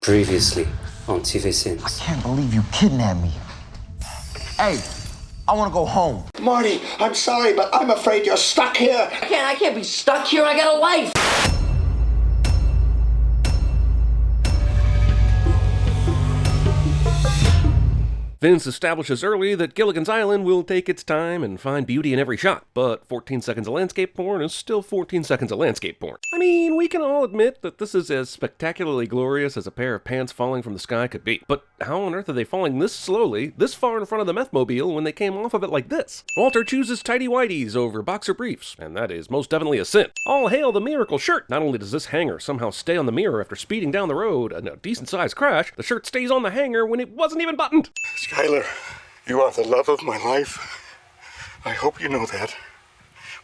Previously on TVSins. I can't believe you kidnapped me. Hey, I want to go home. Marty, I'm sorry, but I'm afraid you're stuck here. I can't be stuck here. I got a life. Vince establishes early that Gilligan's Island will take its time and find beauty in every shot, but 14 seconds of landscape porn is still 14 seconds of landscape porn. I mean, we can all admit that this is as spectacularly glorious as a pair of pants falling from the sky could be. But how on earth are they falling this slowly, this far in front of the methmobile when they came off of it like this? Walter chooses tighty whities over boxer briefs, and that is most definitely a sin. All hail the miracle shirt! Not only does this hanger somehow stay on the mirror after speeding down the road in a decent-sized crash, the shirt stays on the hanger when it wasn't even buttoned! Skylar, you are the love of my life. I hope you know that.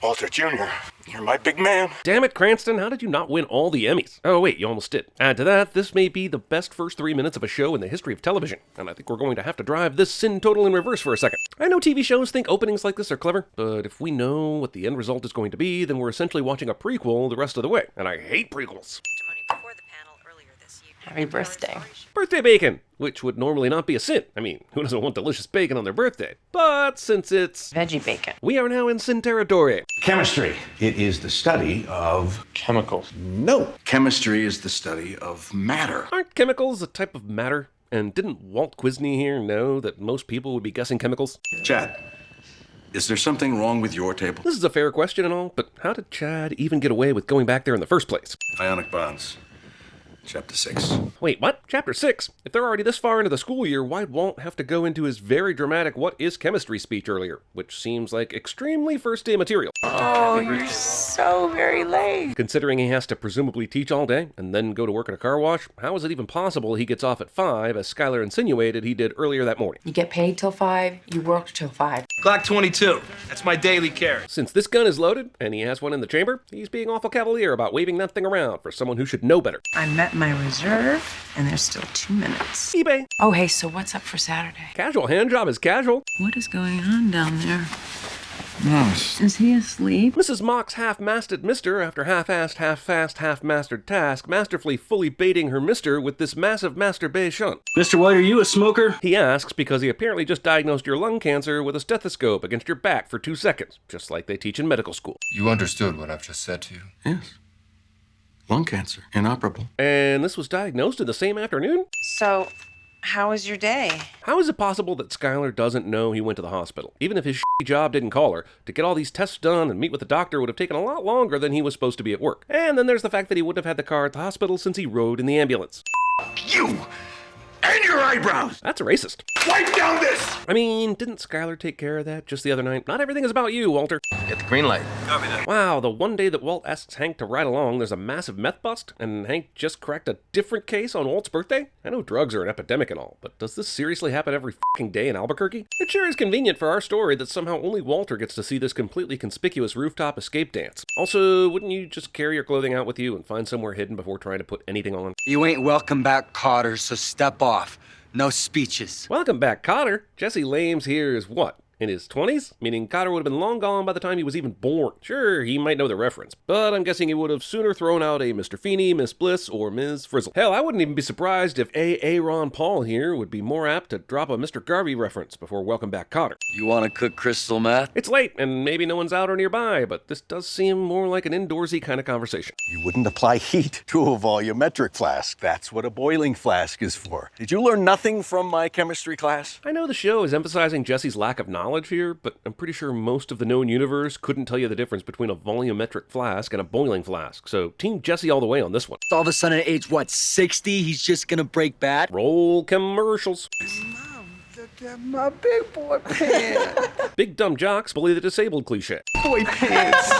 Walter Jr., you're my big man. Damn it, Cranston, how did you not win all the Emmys? Oh wait, you almost did. Add to that, this may be the best first 3 minutes of a show in the history of television, and I think we're going to have to drive this sin total in reverse for a second. I know TV shows think openings like this are clever, but if we know what the end result is going to be, then we're essentially watching a prequel the rest of the way, and I hate prequels. Happy birthday. Birthday bacon, which would normally not be a sin. I mean, who doesn't want delicious bacon on their birthday? But since it's Veggie bacon. we are now in sin territory. Chemistry. It is the study of Chemicals. no. Chemistry is the study of matter. Aren't chemicals a type of matter? And didn't Walt Quisney here know that most people would be guessing chemicals? Chad, is there something wrong with your table? This is a fair question and all, but how did Chad even get away with going back there in the first place? Ionic bonds. Chapter 6. Wait, what? Chapter 6? If they're already this far into the school year, why'd Walt have to go into his very dramatic what is chemistry speech earlier? Which seems like extremely first day material. Oh, you're so very late. Considering he has to presumably teach all day and then go to work at a car wash, how is it even possible he gets off at 5, as Skylar insinuated he did earlier that morning? You get paid till 5, you work till 5. Clock 22. That's my daily carry. Since this gun is loaded, and he has one in the chamber, he's being awful cavalier about waving that thing around for someone who should know better. I met my reserve, and there's still 2 minutes. eBay. Oh, hey, so what's up for Saturday? Casual hand job is casual. What is going on down there? Is he asleep? Mrs. Mock's half-masted Mr., after half-assed, half-fast, half-mastered task, masterfully fully baiting her Mr. with this massive masturbation. Mr. White, are you a smoker? He asks because he apparently just diagnosed your lung cancer with a stethoscope against your back for 2 seconds, just like they teach in medical school. You understood what I've just said to you. Yes. Lung cancer. Inoperable. And this was diagnosed in the same afternoon? So, how was your day? How is it possible that Skylar doesn't know he went to the hospital? Even if his shitty job didn't call her, to get all these tests done and meet with the doctor would have taken a lot longer than he was supposed to be at work. And then there's the fact that he wouldn't have had the car at the hospital since he rode in the ambulance. You! And your eyebrows! That's racist. Wipe down this! I mean, didn't Skylar take care of that just the other night? Not everything is about you, Walter. Get the green light. Wow, the one day that Walt asks Hank to ride along, there's a massive meth bust, and Hank just cracked a different case on Walt's birthday? I know drugs are an epidemic and all, but does this seriously happen every fucking day in Albuquerque? It sure is convenient for our story that somehow only Walter gets to see this completely conspicuous rooftop escape dance. Also, wouldn't you just carry your clothing out with you and find somewhere hidden before trying to put anything on? You ain't welcome back, Carter, so step off. No speeches. Welcome back, Cotter. Jesse Lames here is what? In his 20s? Meaning Cotter would have been long gone by the time he was even born. Sure, he might know the reference, but I'm guessing he would have sooner thrown out a Mr. Feeney, Miss Bliss, or Ms. Frizzle. Hell, I wouldn't even be surprised if A. Ron Paul here would be more apt to drop a Mr. Garvey reference before Welcome Back, Cotter. You want to cook crystal meth? It's late, and maybe no one's out or nearby, but this does seem more like an indoorsy kind of conversation. You wouldn't apply heat to a volumetric flask. That's what a boiling flask is for. Did you learn nothing from my chemistry class? I know the show is emphasizing Jesse's lack of knowledge here, but I'm pretty sure most of the known universe couldn't tell you the difference between a volumetric flask and a boiling flask, so Team Jesse all the way on this one. All of a sudden at age, 60, he's just gonna break bad? Roll commercials. Mom, look at my big boy pants. Big dumb jocks bully the disabled cliche. Boy pants.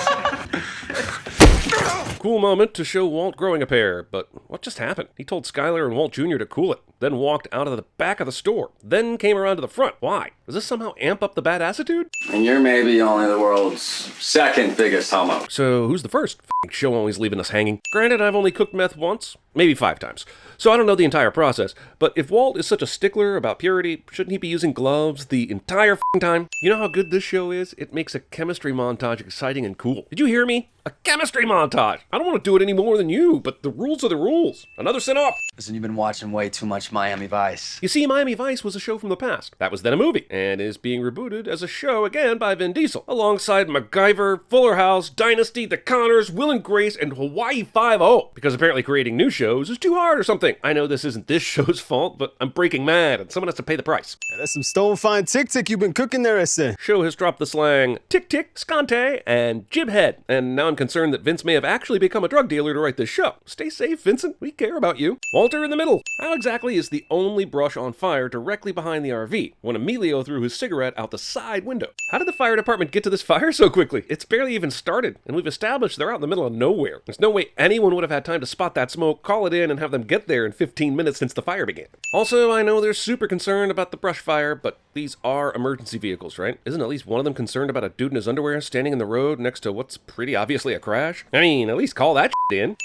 Cool moment to show Walt growing a pair, but what just happened? He told Skylar and Walt Jr. to cool it, then walked out of the back of the store, then came around to the front. Why? Does this somehow amp up the bad attitude? And you're maybe only the world's second biggest homo. So who's the first? F***ing show always leaving us hanging. Granted, I've only cooked meth once, maybe 5 times, so I don't know the entire process, but if Walt is such a stickler about purity, shouldn't he be using gloves the entire f***ing time? You know how good this show is? It makes a chemistry montage exciting and cool. Did you hear me? A chemistry montage! I don't want to do it any more than you, but the rules are the rules. Another sin off. Listen, you've been watching way too much Miami Vice. You see, Miami Vice was a show from the past. That was then a movie, and is being rebooted as a show again by Vin Diesel, alongside MacGyver, Fuller House, Dynasty, The Connors, Will and Grace, and Hawaii Five-0, because apparently creating new shows is too hard or something. I know this isn't this show's fault, but I'm breaking mad, and someone has to pay the price. That's some stone-fine tic-tic you've been cooking there, I say. Show has dropped the slang tic-tic, scante, and jibhead, and now I'm concerned that Vince may have actually become a drug dealer to write this show. Stay safe, Vincent. We care about you. Walter in the middle. How exactly is the only brush on fire directly behind the RV when Emilio threw his cigarette out the side window? How did the fire department get to this fire so quickly? It's barely even started, and we've established they're out in the middle of nowhere. There's no way anyone would have had time to spot that smoke, call it in, and have them get there in 15 minutes since the fire began. Also, I know they're super concerned about the brush fire, but these are emergency vehicles, right? Isn't at least one of them concerned about a dude in his underwear standing in the road next to what's pretty obviously a crash? I mean, at least call that shit in.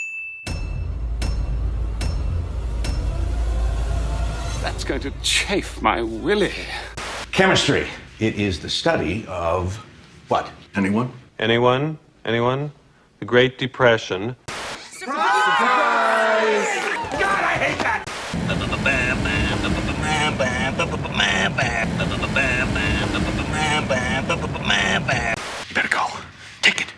That's going to chafe my willy. Chemistry. It is the study of what? Anyone? Anyone? Anyone? The Great Depression. You better go. Take it.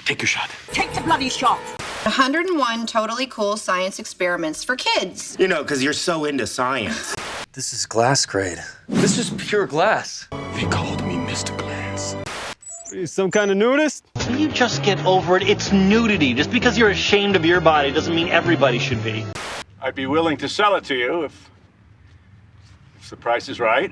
Take your shot. Take the bloody shot. 101 totally cool science experiments for kids. You know, because you're so into science. This is glass grade. This is pure glass. They called me Mr. Glass. Are you some kind of nudist? Will you just get over it? It's nudity. Just because you're ashamed of your body doesn't mean everybody should be. I'd be willing to sell it to you if the price is right.